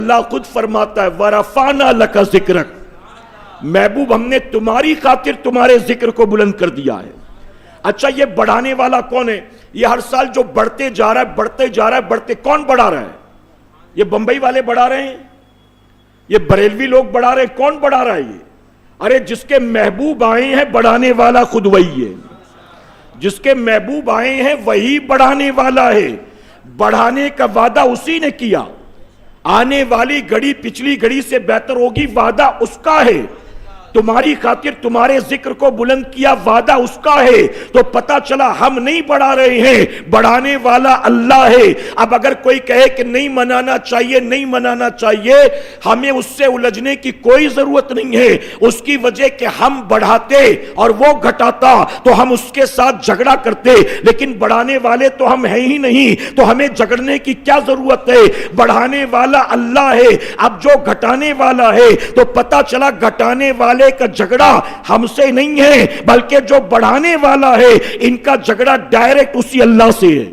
اللہ خود فرماتا ہے وَرَفَعْنَا لَكَ ذِكْرَكَ، محبوب ہم نے تمہاری خاطر تمہارے ذکر کو بلند کر دیا ہے۔ اچھا یہ بڑھانے والا کون ہے؟ یہ ہر سال جو بڑھتے جا رہا ہے بڑھتے جا رہا ہے بڑھتے، کون بڑھا رہا ہے؟ یہ بمبئی والے بڑھا رہے ہیں؟ یہ بریلوی لوگ بڑھا رہے ہیں؟ کون بڑھا رہا ہے یہ؟ ارے جس کے محبوب آئے ہیں بڑھانے والا خود وہی ہے، جس کے محبوب آئے ہیں وہی بڑھانے والا ہے۔ بڑھانے کا وعدہ اسی نے کیا، آنے والی گھڑی پچھلی گھڑی سے بہتر ہوگی وعدہ اس کا ہے، تمہاری خاطر تمہارے ذکر کو بلند کیا وعدہ اس کا ہے۔ تو پتا چلا ہم نہیں بڑھا رہے ہیں، بڑھانے والا اللہ ہے۔ اب اگر کوئی کہے کہ نہیں منانا چاہیے نہیں منانا چاہیے، ہمیں اس سے الجھنے کی کوئی ضرورت نہیں ہے، اس کی وجہ کہ ہم بڑھاتے اور وہ گھٹاتا تو ہم اس کے ساتھ جھگڑا کرتے، لیکن بڑھانے والے تو ہم ہیں ہی نہیں، تو ہمیں جھگڑنے کی کیا ضرورت ہے؟ بڑھانے والا اللہ ہے۔ اب جو گھٹانے والا ہے تو پتا چلا گھٹانے والے کا جھگڑا ہم سے نہیں ہے، بلکہ جو بڑھانے والا ہے ان کا جھگڑا ڈائریکٹ اسی اللہ سے ہے۔